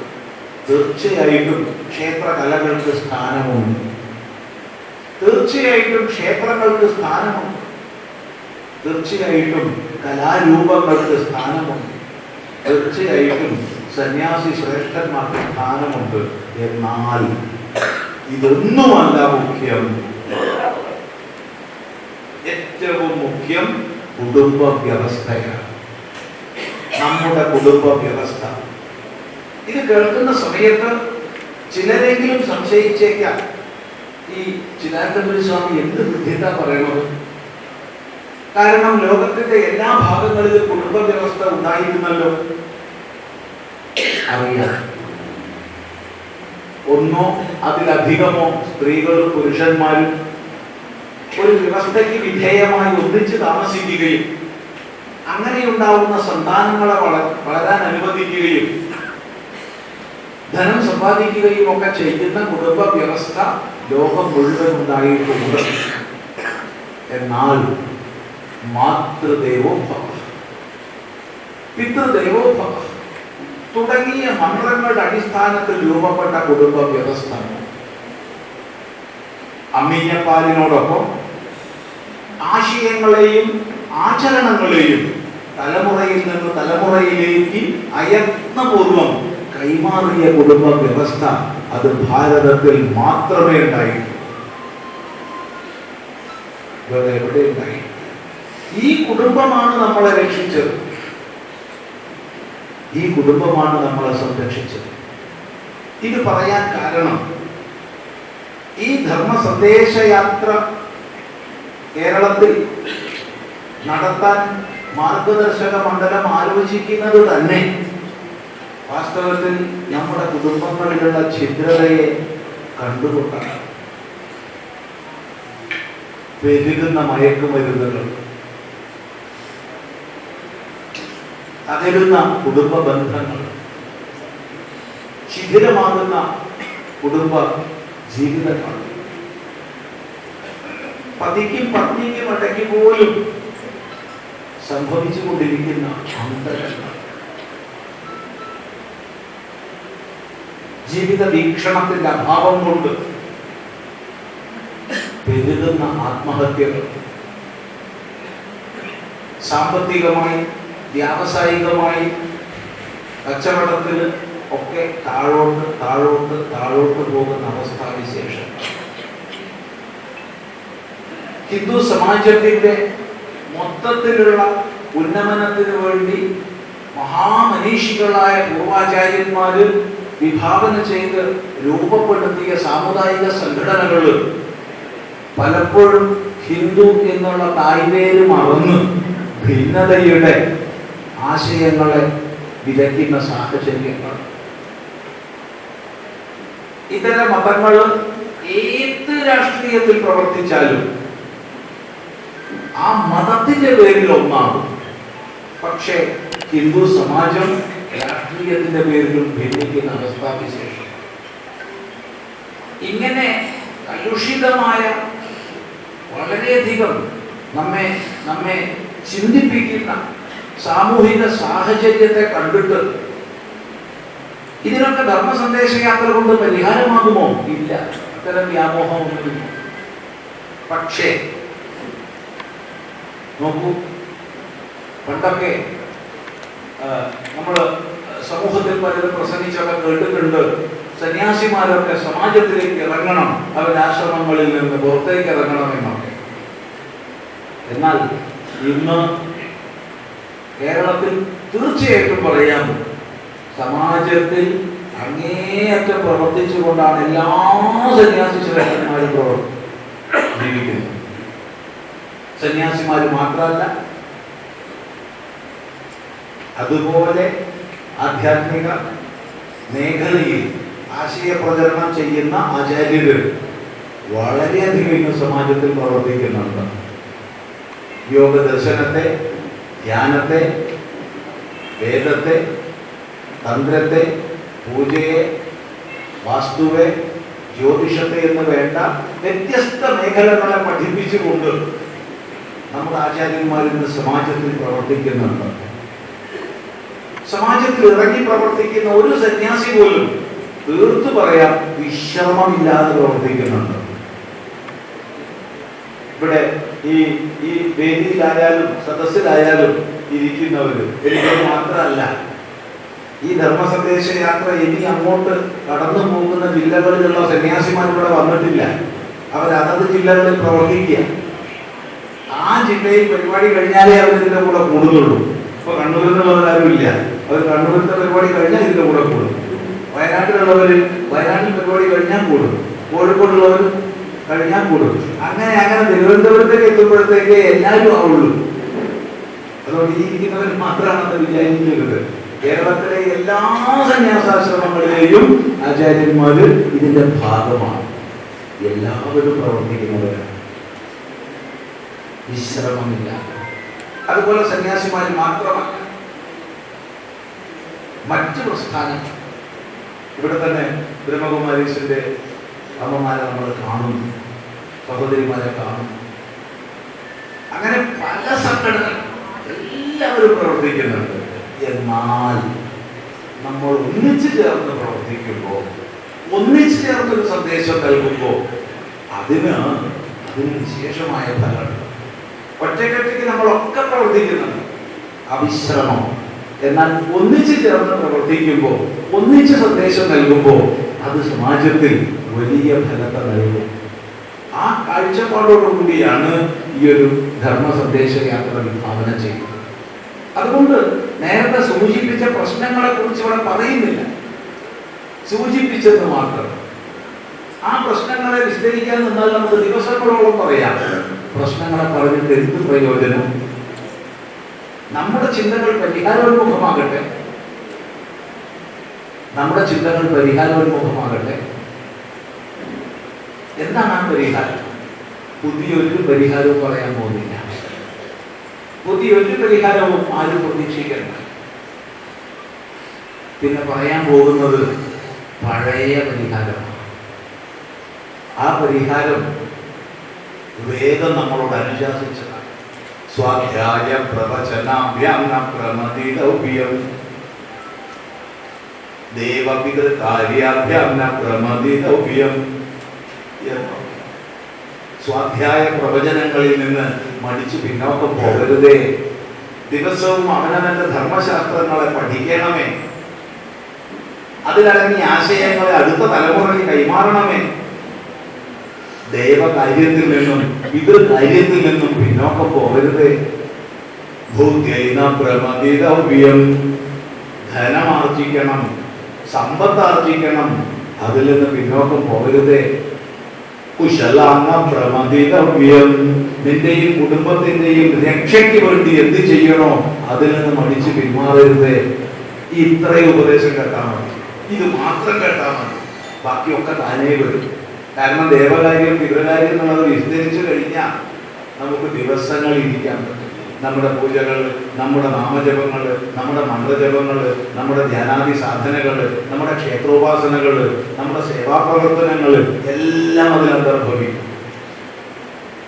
തീർച്ചയായിട്ടും ക്ഷേത്ര കലകൾക്ക് സ്ഥാനമുണ്ട്. തീർച്ചയായിട്ടും ക്ഷേത്രങ്ങൾക്ക് സ്ഥാനമുണ്ട്. തീർച്ചയായിട്ടും കലാരൂപങ്ങൾക്ക് സ്ഥാനമുണ്ട്. തീർച്ചയായിട്ടും സന്യാസി ശ്രേഷ്ഠന്മാർക്ക് സ്ഥാനമുണ്ട്. എന്നാൽ ഇതൊന്നുമല്ല മുഖ്യം. ഏറ്റവും മുഖ്യം കുടുംബ വ്യവസ്ഥയാണ്. നമ്മുടെ കുടുംബ വ്യവസ്ഥ. ഇത് കേൾക്കുന്ന സമയത്ത് ചിലരെങ്കിലും സംശയിച്ചേക്കാം, ഈ ചിദാനന്ദപുരി സ്വാമി എന്ത് ബുദ്ധിത്താ പറയണത്? കാരണം ലോകത്തിന്റെ എല്ലാ ഭാഗങ്ങളിലും കുടുംബ വ്യവസ്ഥ ഉണ്ടായിരുന്നല്ലോ. അറിയാം. ഒന്നോ അതിലധികമോ സ്ത്രീകളും പുരുഷന്മാരും ഒരു വ്യവസ്ഥയ്ക്ക് വിധേയമായി ഒന്നിച്ച് താമസിക്കുകയും അങ്ങനെയുണ്ടാവുന്ന സന്താനങ്ങളെ വളരാൻ അനുവദിക്കുകയും ധനം സമ്പാദിക്കുകയും ഒക്കെ ചെയ്യുന്ന കുടുംബ വ്യവസ്ഥ ലോകം മുഴുവൻ ഉണ്ടായിട്ടുണ്ട്. എന്നാൽ മാതൃദേവോഭവ, പിതൃദേവോഭവ തുടങ്ങിയ മന്ത്രങ്ങളുടെ അടിസ്ഥാനത്തിൽ രൂപപ്പെട്ട കുടുംബ വ്യവസ്ഥ അമ്മിഞ്ഞപ്പാലിനോടൊപ്പം ആശയങ്ങളെയും ആചരണങ്ങളെയും തലമുറയിൽ നിന്ന് തലമുറയിലേക്ക് അയത്നപൂർവം കൈമാറിയ കുടുംബ വ്യവസ്ഥ അത് ഭാരതത്തിൽ മാത്രമേ ഉണ്ടായിട്ടുള്ളൂ. വേറെ എവിടെ ഉണ്ടായി? ഈ കുടുംബമാണ് നമ്മളെ രക്ഷിച്ചത്. ഈ കുടുംബമാണ് നമ്മളെ സംരക്ഷിച്ചത്. ഇത് പറയാൻ കാരണം ഈ ധർമ്മ സന്ദേശയാത്ര കേരളത്തിൽ നടത്താൻ മാർഗദർശക മണ്ഡലം ആലോചിക്കുന്നത് തന്നെ വാസ്തവത്തിൽ നമ്മുടെ കുടുംബങ്ങളിലുള്ള ഛിദ്രതയെ കണ്ടുകൊണ്ടാണ്. പെരുകുന്ന മയക്കുമരുന്നുകൾ, തകരുന്ന കുടുംബ ബന്ധങ്ങൾ, ശിഥിലമാകുന്ന കുടുംബ ജീവിതങ്ങൾ, പതിക്കും പത്നിക്കും ഇടയ്ക്ക് പോലും സംഭവിച്ചുകൊണ്ടിരിക്കുന്ന അന്തരങ്ങൾ, ജീവിത വീക്ഷണത്തിന്റെ അഭാവം കൊണ്ട് പെരുകുന്ന ആത്മഹത്യകൾ, സാമ്പത്തികമായി വ്യാവസായികമായി കച്ചവടത്തിൽ ഒക്കെ താഴോട്ട് താഴോട്ട് താഴോട്ട് പോകുന്ന അവസ്ഥാവിശേഷം ഹിന്ദു സമാജത്തിന്റെ മൊത്തത്തിലുള്ള ഉന്നമനത്തിന് വേണ്ടി മഹാമനീഷികളായ പൂർവാചാര്യന്മാര് വിഭാവന ചെയ്ത് രൂപപ്പെടുത്തിയ സാമുദായിക സംഘടനകൾ പലപ്പോഴും ഹിന്ദു എന്നുള്ള തായ്വേര് മറന്ന് ഭിന്നതയുടെ ആശയങ്ങളെ വിതയ്ക്കുന്ന സാഹചര്യങ്ങൾ. ഇതര മതങ്ങൾ ഏത് രാഷ്ട്രീയത്തിൽ പ്രവർത്തിച്ചാലും ആ മതത്തിന്റെ പേരിൽ ഒന്നാകും. പക്ഷേ ഹിന്ദു സമാജം രാഷ്ട്രീയത്തിന്റെ പേരിലും ഭിന്നിക്കുന്ന അവസ്ഥാവിശേഷം. ഇങ്ങനെ കലുഷിതമായ വളരെയധികം നമ്മെ ചിന്തിപ്പിക്കുന്ന സാമൂഹിക സാഹചര്യത്തെ കണ്ടിട്ട് ഇതിനൊക്കെ ധർമ്മ സന്ദേശയാത്ര കൊണ്ട് പരിഹാരമാകുമോ? ഇല്ല, അത്തരം വ്യാമോഹമൊന്നുമില്ല. പക്ഷേ നോക്കൂ, പണ്ടൊക്കെ നമ്മൾ സമൂഹത്തിൽ പലരും പ്രസംഗിച്ചൊക്കെ കേട്ടിട്ടുണ്ട്. സന്യാസിമാരൊക്കെ സമാജത്തിലേക്ക് ഇറങ്ങണം, അവരുടെ ആശ്രമങ്ങളിൽ നിന്ന് പുറത്തേക്ക് ഇറങ്ങണം എന്നൊക്കെ. എന്നാൽ ഇന്ന് കേരളത്തിൽ തീർച്ചയായിട്ടും പറയാം, സമാജത്തിൽ അങ്ങേയറ്റം പ്രവർത്തിച്ചുകൊണ്ടാണ് എല്ലാ സന്യാസി ശ്രേഷ്ഠന്മാരും ജീവിക്കുന്നത്. സന്യാസിമാർ മാത്രമല്ല, അതുപോലെ ആധ്യാത്മിക മേഖലയിൽ ആശയപ്രചരണം ചെയ്യുന്ന ആചാര്യർ വളരെയധികം ഇന്ന് സമാജത്തിൽ പ്രവർത്തിക്കുന്നുണ്ട്. യോഗ ദർശനത്തെ, ധ്യാനത്തെ, വേദത്തെ, തന്ത്രത്തെ, പൂജയെ, വാസ്തുവെ, ജ്യോതിഷത്തെ എന്ന് വേണ്ട വ്യത്യസ്ത മേഖലകളെ പഠിപ്പിച്ചുകൊണ്ട് നമ്മുടെ ആചാര്യന്മാർ ഇന്ന് സമാജത്തിൽ പ്രവർത്തിക്കുന്നുണ്ട്. സമാജത്തിൽ ഇറങ്ങി പ്രവർത്തിക്കുന്ന ഒരു സന്യാസി പോലും തീർത്തു പറയാം വിശ്രമമില്ലാതെ പ്രവർത്തിക്കുന്നുണ്ട്. ഇവിടെ ഈ വേദിയിലായാലും സദസ്സിലായാലും ഇരിക്കുന്നവര് എനിക്ക് മാത്രമല്ല, ഈ ധർമ്മസന്ദേശ യാത്ര ഇനി അങ്ങോട്ട് കടന്നു പോകുന്ന ജില്ലകളിലുള്ള സന്യാസിമാർ ഇവിടെ വന്നിട്ടില്ല. അവർ അതത് ജില്ലകളിൽ പ്രവർത്തിക്കുക. ആ ജില്ലയിൽ പരിപാടി കഴിഞ്ഞാലേ അവർ ഇതിന്റെ കൂടെ കൂടുന്നുള്ളൂ. ഇപ്പൊ കണ്ണൂരിൽ നിന്നുള്ളവരാരും ഇല്ല, അവർ കണ്ണൂരിലത്തെ പരിപാടി കഴിഞ്ഞാൽ ഇതിന്റെ കൂടെ കൂടും. വയനാട്ടിലുള്ളവര് വയനാട്ടിൽ പരിപാടി കഴിഞ്ഞാൽ കൂടും, കോഴിക്കോടുള്ളവർ കഴിഞ്ഞാൽ കൂടും. അങ്ങനെ തിരുവനന്തപുരത്തേക്ക് എത്തുമ്പോഴത്തേക്ക് എല്ലാവരും ആവുള്ളൂ. അതുകൊണ്ട് ഈ ഇരിക്കുന്നവർ മാത്രമാണെന്ന് വിചാരിക്കരുത്. കേരളത്തിലെ എല്ലാ സന്യാസാശ്രമങ്ങളിലെയും ആചാര്യന്മാര് ഇതിന്റെ ഭാഗമാണ്. എല്ലാവരും പ്രവർത്തിക്കുന്നവരാണ്, വിശ്രമമില്ല. അതുപോലെ സന്യാസിമാർ മാത്രമല്ല, മറ്റു പ്രസ്ഥാനം ഇവിടെ തന്നെ ബ്രഹ്മകുമാരീസിന്റെ അമ്മമാരെ നമ്മൾ കാണുന്നു, സഹോദരിമാരെ കാണുന്നു. അങ്ങനെ പല സംഘടനകൾ എല്ലാവരും പ്രവർത്തിക്കുന്നുണ്ട്. എന്നാൽ നമ്മൾ ഒന്നിച്ചു ചേർന്ന് പ്രവർത്തിക്കുമ്പോൾ, ഒന്നിച്ചു ചേർന്നൊരു സന്ദേശം നൽകുമ്പോൾ അതിന് വിശേഷമായ ഫലമുണ്ട്. ഒറ്റക്കെട്ടിക്ക് നമ്മളൊക്കെ പ്രവർത്തിക്കുന്നുണ്ട് അവിശ്രമം. എന്നാൽ ഒന്നിച്ചു ചേർന്ന് പ്രവർത്തിക്കുമ്പോൾ, ഒന്നിച്ച് സന്ദേശം നൽകുമ്പോൾ അത് സമാജത്തിൽ വലിയ ഫലത്തെ നൽകും. ആ കാഴ്ചപ്പാടോടുകൂടിയാണ് ഈ ഒരു ധർമ്മ സന്ദേശ യാത്ര വിഭാവനം ചെയ്യുന്നത്. അതുകൊണ്ട് നേരത്തെ സൂചിപ്പിച്ച പ്രശ്നങ്ങളെ കുറിച്ച് ഇവിടെ പറയുന്നില്ല, സൂചിപ്പിച്ചെന്ന് മാത്രം. ആ പ്രശ്നങ്ങളെ വിസ്തരിക്കാൻ നിന്നാൽ നമുക്ക് ദിവസങ്ങളോളം പറയാം. പ്രശ്നങ്ങളെ പറഞ്ഞിട്ട് എന്ത് പ്രയോജനം? നമ്മുടെ ചിന്തകൾ പരിഹാരോന്മുഖമാകട്ടെ, നമ്മുടെ ചിന്തകൾ പരിഹാരോന്മുഖമാകട്ടെ. എന്താണ് ആ പരിഹാരം? പുതിയൊരു പരിഹാരവും പറയാൻ പോകുന്നില്ല, പുതിയൊരു പരിഹാരവും ആരും പ്രതീക്ഷിക്കണ്ട. പിന്നെ പറയാൻ പോകുന്നത് പഴയ പരിഹാരമാണ്. ആ പരിഹാരം വേദം നമ്മളോട് അനുശാസിച്ചതാണ്. സ്വാധ്യായ പ്രവചനാഭ്യാം പ്രമതിതവ്യം ദേവപിതൃകാര്യാഭ്യാം പ്രമതിതവ്യം. സ്വാധ്യായ പ്രവചനങ്ങളിൽ നിന്ന് മടിച്ചു പിന്നോക്കം പോകരുതേ. ദിവസവും അവനവന്റെ ധർമ്മശാസ്ത്രങ്ങളെ പഠിക്കണമേ. അതിലടങ്ങിയ ആശയങ്ങളെ അടുത്ത തലമുറയ്ക്ക് കൈമാറണമേ. ദൈവകാര്യത്തിൽ നിന്നും പിതൃകാര്യത്തിൽ നിന്നും പിന്നോക്കം പോകരുതേ. ഭൂത്യൈനപ്രമതിതവ്യം. ധനമാർജിക്കണം, സമ്പത്താർജിക്കണം, അതിൽ നിന്ന് പിന്നോക്കം പോകരുതേ. കുശലാംഗപ്രമതിതവ്യം. നിന്റെയും കുടുംബത്തിന്റെയും രക്ഷയ്ക്ക് വേണ്ടി എന്ത് ചെയ്യണോ അതിൽ നിന്ന് മടിച്ച് പിന്മാറരുതേ. ഇത്രയും ഉപദേശം കേട്ടാൽ മതി, ഇത് മാത്രം കേട്ടാൽ മതി, ബാക്കിയൊക്കെ താനേ വരും. കാരണം ദേവകാര്യം പിതൃകാര്യം എന്നുള്ളത് വിസ്തരിച്ചു കഴിഞ്ഞാൽ നമുക്ക് ദിവസങ്ങൾ ഇരിക്കാൻ പറ്റും. നമ്മുടെ പൂജകൾ, നമ്മുടെ നാമജപങ്ങൾ, നമ്മുടെ മന്ത്രജപങ്ങൾ, നമ്മുടെ ധ്യാനാദി സാധനകൾ, നമ്മുടെ ക്ഷേത്രോപാസനകൾ, നമ്മുടെ സേവാപ്രവർത്തനങ്ങൾ എല്ലാം അതിലന്തർഭവിക്കും.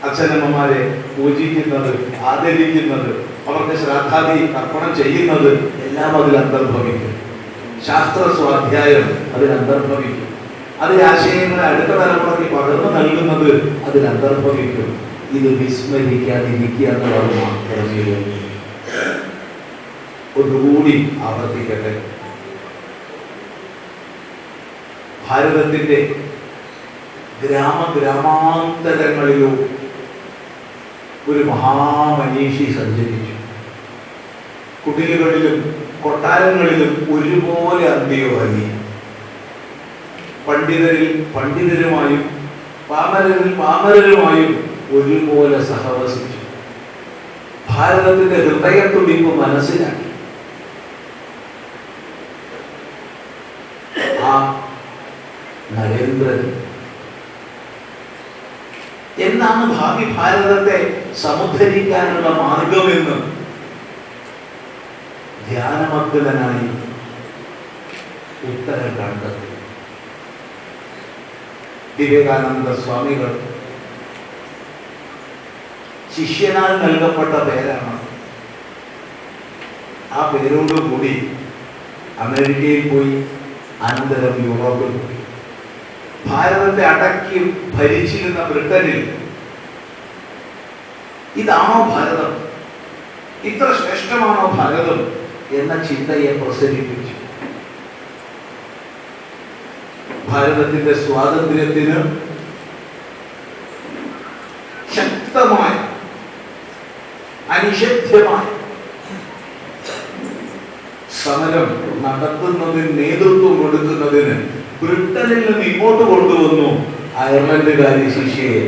അച്ഛനമ്മമാരെ പൂജിക്കുന്നത്, ആദരിക്കുന്നത്, അവർക്ക് ശ്രാദ്ധാദി അർപ്പണം ചെയ്യുന്നത് എല്ലാം അതിലന്തർഭവിക്കും. ശാസ്ത്ര സ്വാധ്യായം അതിലന്തർഭവിക്കും. അതിലെ ആശയങ്ങളെ അടുത്ത തലമുറയ്ക്ക് പകർന്നു നൽകുന്നത് അതിലന്തർഭവിക്കും. ഇത് വിസ്മരിക്കാതിരിക്കുക എന്നുള്ളത് മാത്രമേ. ഒന്നുകൂടി ആവർത്തിക്കട്ടെ. ഭാരതത്തിൻ്റെ ഗ്രാമാന്തരങ്ങളിലും ഒരു മഹാമനീഷി സഞ്ചരിച്ചു. കുടിലുകളിലും കൊട്ടാരങ്ങളിലും ഒരുപോലെ അന്ത്യവാങ്ങി. പണ്ഡിതരിൽ പണ്ഡിതരുമായും പാമരരിൽ പാമരരുമായും ഒരുപോലെ സഹവസിച്ചു. ഭാരതത്തിന്റെ ഹൃദയത്തുടിപ്പ് മനസ്സിലാക്കി. ആ നരേന്ദ്രൻ എന്താണ് ഭാവി ഭാരതത്തെ സമുദ്ധരിക്കാനുള്ള മാർഗമെന്ന് ധ്യാനമഗ്നനായി ഉത്തരം കണ്ടെത്തി. വിവേകാനന്ദ സ്വാമികൾ ശിഷ്യനാൽ നൽകപ്പെട്ട പേരാണ്. ആ പേരോടുകൂടി അമേരിക്കയിൽ പോയി, അനന്തരം യൂറോപ്പിൽ പോയി. ഭാരതത്തെ അടക്കി ഭരിച്ചിരുന്ന ബ്രിട്ടനിൽ ഇതാണോ ഭാരതം, ഇത്ര ശ്രേഷ്ഠമാണോ ഭാരതം എന്ന ചിന്തയെ പ്രസരിപ്പിച്ചു. ഭാരതത്തിന്റെ സ്വാതന്ത്ര്യത്തിന് ശക്തമായ അനിഷേധ്യമായ സമരം നടത്തുന്നതിന് നേതൃത്വം കൊടുക്കുന്നതിന് ബ്രിട്ടനിൽ നിന്ന് ഇങ്ങോട്ട് കൊണ്ടുവന്നു അയർലൻഡുകാരി ശിഷ്യയെ.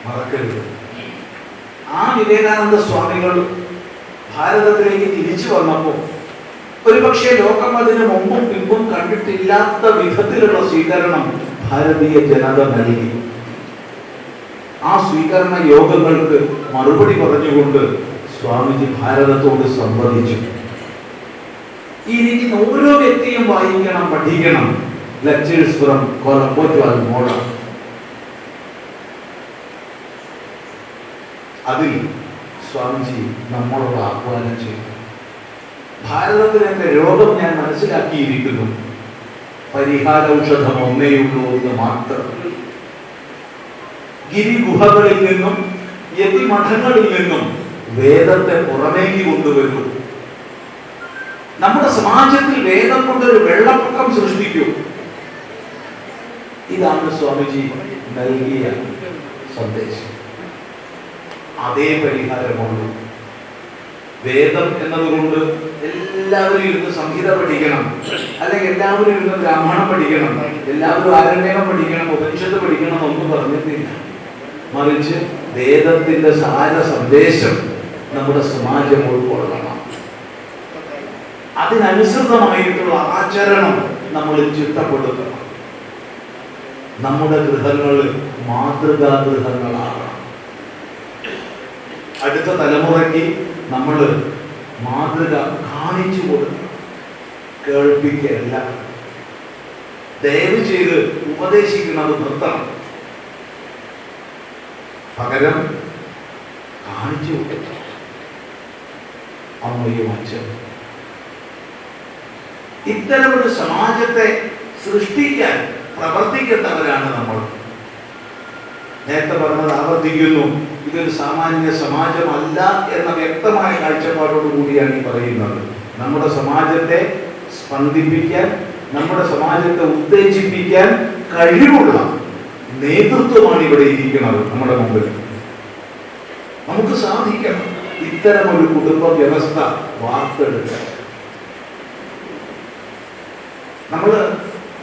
മറക്കരുത്, ആ വിവേകാനന്ദ സ്വാമികൾ ഭാരതത്തിലേക്ക് തിരിച്ചു വന്നപ്പോൾ ഒരുപക്ഷെ ലോകം അതിന് മുമ്പും പിമ്പും കണ്ടിട്ടില്ലാത്ത വിധത്തിലുള്ള സ്വീകരണം ഭാരതീയ ജനത നൽകി. ആ സ്വീകരണ യോഗങ്ങൾക്ക് മറുപടി പറഞ്ഞുകൊണ്ട് സ്വാമിജി ഭാരതത്തോട് സംവദിച്ചു. ഇരിക്കുന്ന ഓരോ വ്യക്തിയും വായിക്കണം, പഠിക്കണം. Lectures from Colombo to Almora. അതിൽ സ്വാമിജി നമ്മളോട് ആഹ്വാനം ചെയ്തു. ഭാരതത്തിലെ എന്റെ രോഗം ഞാൻ മനസ്സിലാക്കിയിരിക്കുന്നു. പരിഹാരൌഷധം ഒന്നേയുള്ളൂ, എന്ന് മാത്രം. ഗിരിഗുഹകളിൽ നിന്നും യതിമഠങ്ങളിൽ നിന്നും വേദത്തെ പുറമേക്ക് കൊണ്ടുവരൂ. നമ്മുടെ സമാജത്തിൽ വേദം കൊണ്ടൊരു വെള്ളപ്പൊക്കം സൃഷ്ടിക്കൂ. ഇതാണ് സ്വാമിജി നൽകിയ സന്ദേശം. അതേ പരിഹാരമുള്ളൂ. വേദം എന്നതുകൊണ്ട് എല്ലാവരും ഇരുന്ന് സംഹിത പഠിക്കണം, അല്ലെങ്കിൽ എല്ലാവരും ഇരുന്ന് ബ്രാഹ്മണം പഠിക്കണം, എല്ലാവരും ആരണ്യകം പഠിക്കണം, ഉപനിഷത്ത് പഠിക്കണം എന്നൊന്നും പറഞ്ഞിട്ടില്ല. മറിച്ച് വേദത്തിന്റെ സാര സന്ദേശം നമ്മുടെ സമാജം ഉൾക്കൊള്ളണം. അതിനനുസൃതമായിട്ടുള്ള ആചരണം നമ്മൾ ചിട്ടപ്പെടുത്തണം. നമ്മുടെ ഗൃഹങ്ങൾ മാതൃകാ ഗൃഹങ്ങളാകണം. അടുത്ത തലമുറയ്ക്ക് നമ്മൾ മാതൃക കാണിച്ചു കൊടുക്കണം, കേൾപ്പിക്കല്ല. ദയവ് ചെയ്ത് ഉപദേശിക്കുന്നത് നിർത്തണം. പകരം കാണിച്ചു കൊടുക്കണം. അമ്മയും അച്ഛനും ഇത്തരമൊരു സമാജത്തെ സൃഷ്ടിക്കാൻ പ്രവർത്തിക്കേണ്ടവരാണ് നമ്മൾ. നേരത്തെ പറഞ്ഞത് ആവർത്തിക്കുന്നു, ഇതൊരു സാമാന്യ സമാജമല്ല എന്ന വ്യക്തമായ കാഴ്ചപ്പാടോട് കൂടിയാണ് ഈ പറയുന്നത്. നമ്മുടെ സമാജത്തെ സ്പന്ദിപ്പിക്കാൻ, നമ്മുടെ സമാജത്തെ ഉത്തേജിപ്പിക്കാൻ കഴിവുള്ള നേതൃത്വമാണ് ഇവിടെ ഇരിക്കുന്നത് നമ്മുടെ മുമ്പിൽ. നമുക്ക് സാധിക്കണം ഇത്തരമൊരു കുടുംബ വ്യവസ്ഥ വാർത്തെടുക്കാൻ. നമ്മൾ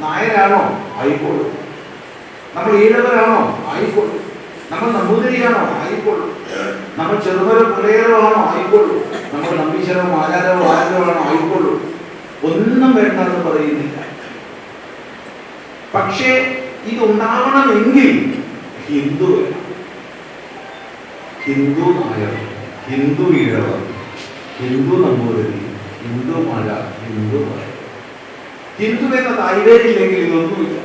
നായരാണോ ആയിക്കോളൂ, നമ്മൾ ഈഴവരാണോ ആയിക്കോളൂ, നമ്മൾ നമ്പൂതിരിയാണോ ആയിക്കോളൂ, നമ്മൾ ചെറുമര പുലയരോ ആണോ ആയിക്കോളൂ, നമ്മൾ നമ്പീശ്വരോ ആചാരോ ആചാരോ ആണോ ആയിക്കോളൂ. ഒന്നും വേണ്ടെന്ന് പറയുന്നില്ല. പക്ഷേ ഇതുണ്ടാവണമെങ്കിൽ ഹിന്ദു വേണം. ഹിന്ദു നായർ, ഹിന്ദു ഈഴവർ, ഹിന്ദു നമ്പൂതിരി, ഹിന്ദു മഴ, ഹിന്ദു മഴ. ഹിന്ദു എന്ന തായ്വേരില്ലെങ്കിൽ ഇതൊന്നുമില്ല.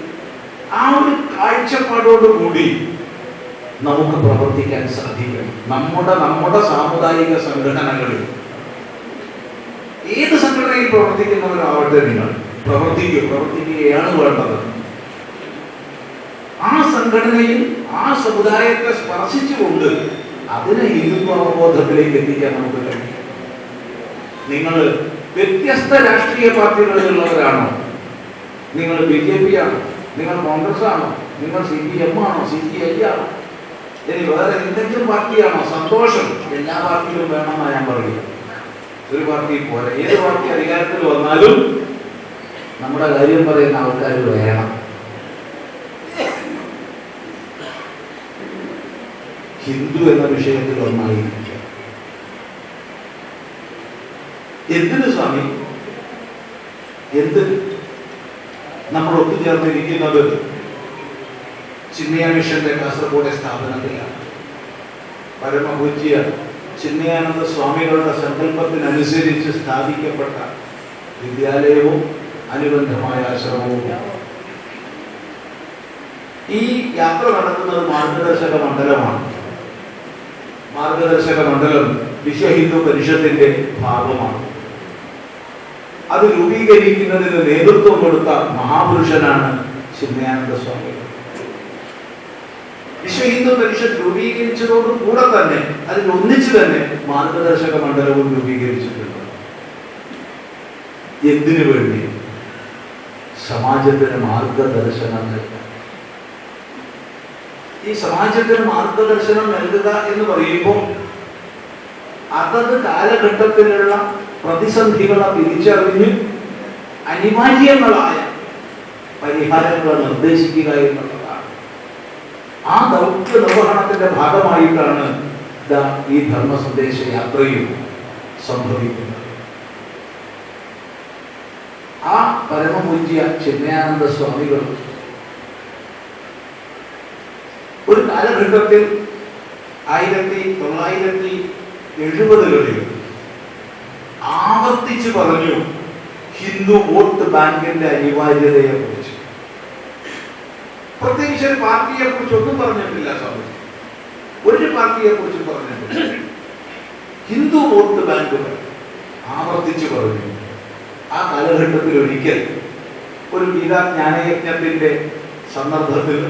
ആ ഒരു കാഴ്ചപ്പാടോടുകൂടി നമുക്ക് പ്രവർത്തിക്കാൻ സാധിക്കും. നമ്മുടെ സാമുദായിക സംഘടനകളിൽ, ഏത് സംഘടനയിൽ പ്രവർത്തിക്കുന്നവരാവട്ടെ, നിങ്ങൾ പ്രവർത്തിക്കുകയാണ് വേണ്ടത്. ആ സംഘടനയിൽ ആ സമുദായത്തെ സ്പർശിച്ചുകൊണ്ട് അതിനെ ഹിന്ദുത്വ അവബോധത്തിലേക്ക് എത്തിക്കാൻ നമുക്ക് കഴിയും. നിങ്ങൾ വ്യത്യസ്ത രാഷ്ട്രീയ പാർട്ടികളിലുള്ളവരാണോ, നിങ്ങൾ BJP ആണോ, നിങ്ങൾ കോൺഗ്രസ് ആണോ, നിങ്ങൾ CPM ആണോ, CPI ആണോ, ഇനി വേറെ എന്തെങ്കിലും പാർട്ടിയാണോ? സന്തോഷം, എല്ലാ പാർട്ടിയിലും വേണമെന്നാണ് ഞാൻ പറയുക. ഒരു പാർട്ടി പോലെ ഏത് പാർട്ടി അധികാരത്തിൽ വന്നാലും നമ്മുടെ കാര്യം പറയുന്ന ആൾക്കാർ വേണം. ഹിന്ദു എന്ന വിഷയത്തിൽ ഒന്നായിരിക്കുക. എന്തിന് സ്വാമി, എന്തിന് നമ്മൾ ഒത്തുചേർന്നിരിക്കുന്നത്? ചിന്മയ മിഷന്റെ കാസർഗോഡ് സ്ഥാപനത്തിലാണ്. പരമപൂജ്യ ചിന്മയാനന്ദ സ്വാമികളുടെ സങ്കല്പത്തിനനുസരിച്ച് സ്ഥാപിക്കപ്പെട്ട വിദ്യാലയവും അനുബന്ധമായ ആശ്രമവും. ഈ യാത്ര നടത്തുന്നത് മാർഗദർശക മണ്ഡലമാണ്. മാർഗദർശക മണ്ഡലം വിശ്വ ഹിന്ദു പരിഷത്തിന്റെ ഭാഗമാണ്. അത് രൂപീകരിക്കുന്നതിന് നേതൃത്വം കൊടുത്ത മഹാപുരുഷനാണ് ചിന്മയാനന്ദ സ്വാമികൾ. വിശ്വ ഹിന്ദു പരിഷത്ത് രൂപീകരിച്ചതോട് കൂടെ തന്നെ അതിൽ ഒന്നിച്ചു തന്നെ മാർഗദർശക മണ്ഡലവും രൂപീകരിച്ചിട്ടുണ്ട്. എന്തിനു വേണ്ടി? സമാജത്തിന് മാർഗദർശനം നൽകുക. ഈ സമാജത്തിന് മാർഗദർശനം നൽകുക എന്ന് പറയുമ്പോൾ അതത് കാലഘട്ടത്തിലുള്ള പ്രതിസന്ധികളെ തിരിച്ചറിഞ്ഞ് അനിവാര്യങ്ങളായ പരിഹാരങ്ങൾ നിർദ്ദേശിക്കുക എന്നുള്ളതാണ്. ആ ദൗത്യ നിർവഹണത്തിന്റെ ഭാഗമായിട്ടാണ് ഈ ധർമ്മ സന്ദേശ യാത്രയും സംഭവിക്കുന്നത്. ആ പരമപൂജ്യ ചിന്മയാനന്ദ സ്വാമികൾ ഒരു കാലഘട്ടത്തിൽ 1970-കളിൽ ആവർത്തിച്ചു പറഞ്ഞു ഹിന്ദു വോട്ട് ബാങ്കിന്റെ അനിവാര്യതയെ കുറിച്ച്. പ്രത്യേകിച്ച് ഒരു പാർട്ടിയെ കുറിച്ച് ഒന്നും പറഞ്ഞിട്ടില്ല സ്വാമി, ഒരു പാർട്ടിയെ കുറിച്ചും പറഞ്ഞിട്ടില്ല. ഹിന്ദു വോട്ട് ബാങ്കുകൾ ആവർത്തിച്ചു പറഞ്ഞു. ആ കാലഘട്ടത്തിൽ ഒരിക്കൽ ഒരു ഗീതാ ജ്ഞാനയജ്ഞത്തിന്റെ സന്ദർഭത്തിൽ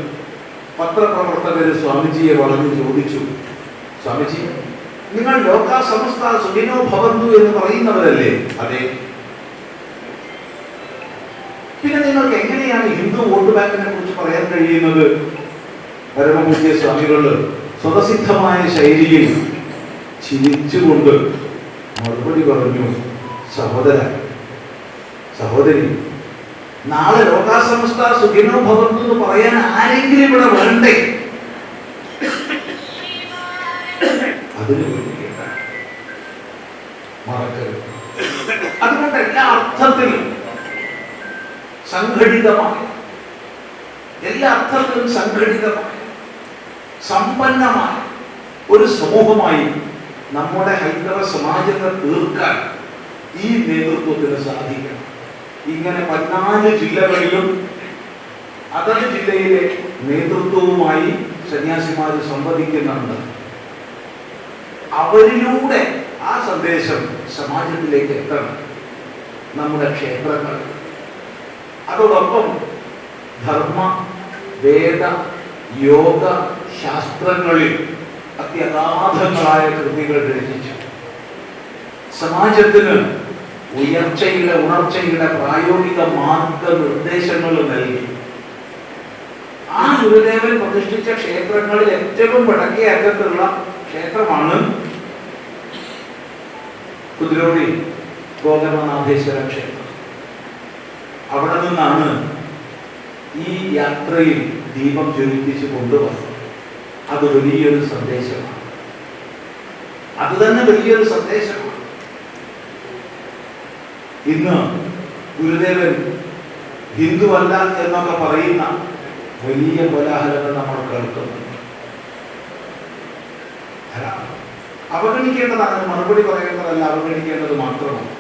പത്രപ്രവർത്തകർ സ്വാമിജിയെ വളർന്ന് ചോദിച്ചു, സ്വാമിജി, നിങ്ങൾ ലോക സമസ്ത സുഖിനോ ഭവന്തു എന്ന് പറയുന്നവരല്ലേ? അതെ. പിന്നെ നിങ്ങൾക്ക് എങ്ങനെയാണ് ഹിന്ദു വോട്ട് ബാങ്കിനെ കുറിച്ച് പറയാൻ കഴിയുന്നത്? പരമപൂജ്യ സ്വാമികൾ സ്വതസിദ്ധമായ ശൈലിയിൽ ചിരിച്ചുകൊണ്ട് മറുപടി പറഞ്ഞു, സഹോദരി, നാളെ ലോകാസമസ്ത സുഖിനോ ഭവന്തു എന്ന് പറയാൻ ആരെങ്കിലും ഇവിടെ വേണ്ടേ? അതിനു വേണ്ടിയിട്ടാണ്. മറക്കരുത്. അതുകൊണ്ട് എല്ലാ അർത്ഥത്തിലും സംഘടിതമായ, എല്ലാ അർത്ഥത്തിലും സംഘടിതമായ, സമ്പന്നമായ ഒരു സമൂഹമായി നമ്മുടെ ഹൈന്ദവ സമാജത്തെ തീർക്കാൻ ഈ നേതൃത്വത്തിന് സാധിക്കണം. ഇങ്ങനെ 14 ജില്ലകളിലും അതത് ജില്ലയിലെ നേതൃത്വവുമായി സന്യാസിമാർ സംവദിക്കുന്നുണ്ട്. അവരിലൂടെ ആ സന്ദേശം സമാജത്തിലേക്ക് എത്തണം. നമ്മുടെ ക്ഷേത്രങ്ങൾ, അതോടൊപ്പം ധർമ്മ, വേദ, യോഗ ശാസ്ത്രങ്ങളിൽ അത്യഗാധങ്ങളായ കൃതികൾ രചിച്ചു. സമാജത്തിന് ഉണർച്ചയുടെ പ്രായോഗിക മാർഗനിർദ്ദേശങ്ങൾ നൽകി. ആ ഗുരുദേവൻ പ്രതിഷ്ഠിച്ച ക്ഷേത്രങ്ങളിൽ ഏറ്റവും വടക്കേ അറ്റത്തുള്ള ക്ഷേത്രമാണ് കുതിരോടി ഗോകർണനാഥേശ്വര ക്ഷേത്രം. അവിടെ നിന്നാണ് ഈ യാത്രയിൽ ദീപം ജ്വലിപ്പിച്ച് കൊണ്ടുവന്നത്. അത് വലിയൊരു സന്ദേശമാണ്. അത് തന്നെ വലിയൊരു സന്ദേശമാണ്. ഇന്ന് ഗുരുദേവൻ ഹിന്ദുവല്ല എന്നൊക്കെ പറയുന്ന വലിയ കോലാഹലങ്ങൾ നമ്മൾ കേൾക്കുന്നുണ്ട്. അവഗണിക്കേണ്ടതാണ്, മറുപടി പറയേണ്ടതല്ല, അവഗണിക്കേണ്ടത് മാത്രമാണ്.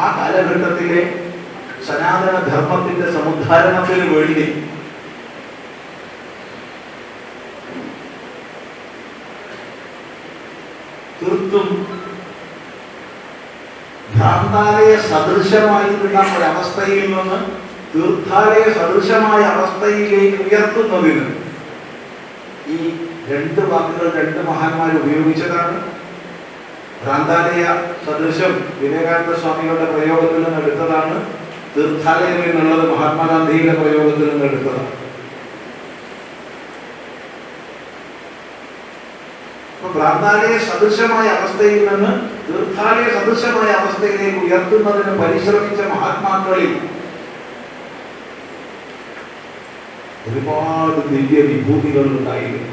ആ കാലഘട്ടത്തിലെ സനാതന ധർമ്മത്തിന്റെ സമുദ്ധാരണത്തിന് വേണ്ടി തീർത്തും ഭ്രാന്താലയ സദൃശമായിരുന്ന ഒരവസ്ഥയിൽ നിന്ന് തീർത്ഥാലയ സദൃശമായ അവസ്ഥയിലേക്ക് ഉയർത്തുന്നതിന് ഈ 2 വാക്കുകൾ 2 മഹാന്മാർ ഉപയോഗിച്ചതാണ്. ഭ്രാന്താലയ സദൃശം വിവേകാനന്ദ സ്വാമികളുടെ പ്രയോഗത്തിൽ നിന്ന് എടുത്തതാണ്. തീർത്ഥാലയം എന്നുള്ളത് മഹാത്മാഗാന്ധിയുടെ പ്രയോഗത്തിൽ നിന്ന് എടുത്തതാണ്. ഭ്രാന്താലയ സദൃശമായ അവസ്ഥയിൽ നിന്ന് തീർത്ഥാലയ സദൃശമായ അവസ്ഥയിലേക്ക് ഉയർത്തുന്നതിന് പരിശ്രമിച്ച മഹാത്മാക്കളിൽ ഒരുപാട് ദിവ്യ വിഭൂതികൾ ഉണ്ടായിരുന്നു.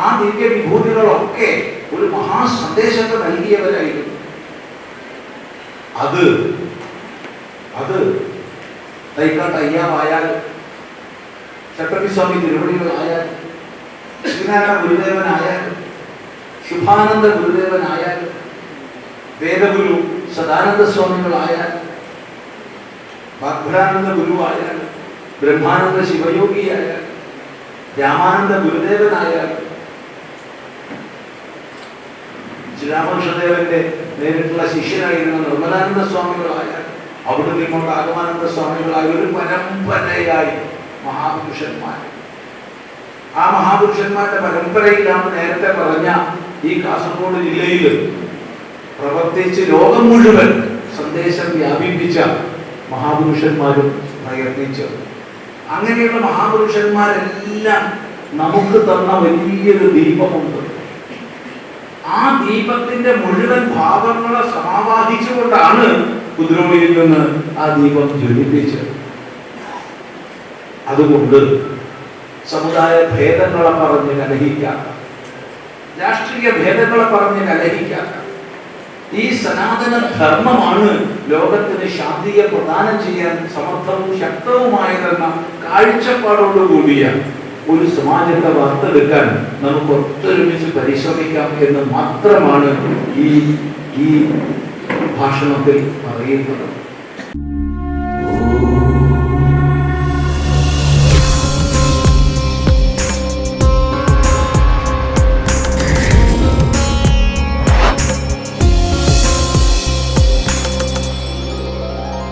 ആ ദിവ്യ വിഭൂതികളൊക്കെ ഒരു മഹാസന്ദേശത്തെ നൽകിയവരായിരുന്നു. അത് തൈക്കാട്ട് അയ്യാവായാൽ, ചട്ടമ്പിസ്വാമി തിരുവടികളായാൽ, ശ്രീനാരായണ ഗുരുദേവനായാൽ, ശുഭാനന്ദ ഗുരുദേവനായാൽ, വേദഗുരു സദാനന്ദ സ്വാമികളായാൽ, ഭദ്രാനന്ദ ഗുരുവായാൽ, ബ്രഹ്മാനന്ദ ശിവയോഗിയായാൽ, രാമാനന്ദ ഗുരുദേവനായാൽ, ശ്രീരാമകൃഷ്ണദേവന്റെ നേരിട്ടുള്ള ശിഷ്യനായിരുന്ന നിർമ്മലാനന്ദ സ്വാമികളായാൽ, അവിടെ നിന്നുകൊണ്ട് ആഗമാനന്ദ സ്വാമികളായ ഒരു പരമ്പരയായി മഹാപുരുഷന്മാർ. ആ മഹാപുരുഷന്മാരുടെ പരമ്പരയിലാണ് നേരത്തെ പറഞ്ഞ ഈ കാസർഗോഡ് ജില്ലയിൽ പ്രവർത്തിച്ച് ലോകം മുഴുവൻ സന്ദേശം വ്യാപിപ്പിച്ച മഹാപുരുഷന്മാരും പ്രയത്നിച്ചത്. അങ്ങനെയുള്ള മഹാപുരുഷന്മാരെല്ലാം നമുക്ക് തന്ന വലിയൊരു ദീപമുണ്ട്. ആ ദീപത്തിന്റെ മുഴുവൻ ഭാവങ്ങളെ സമാവാഹിച്ചുകൊണ്ടാണ് കുതിരോളിയിൽ നിന്ന് ആ ദീപം ജ്വലിപ്പിച്ചത്. അതുകൊണ്ട് സമുദായ ഭേദങ്ങളെ പറഞ്ഞ് കലഹിക്കാത്ത, രാഷ്ട്രീയ ഭേദങ്ങളെ പറഞ്ഞ് കലഹിക്കാത്ത ഈ സനാതന ധർമ്മമാണ് ലോകത്തിന് ശാന്തിയെ പ്രദാനം ചെയ്യാൻ സമർത്ഥവും ശക്തവുമായതെന്ന കാഴ്ചപ്പാടോടുകൂടിയ ഒരു സമാജത്തെ വാർത്തെടുക്കാൻ നമുക്ക് ഒത്തൊരുമിച്ച് പരിശ്രമിക്കാം എന്ന് മാത്രമാണ് ഈ ഭാഷണത്തിൽ പറയുന്നത്.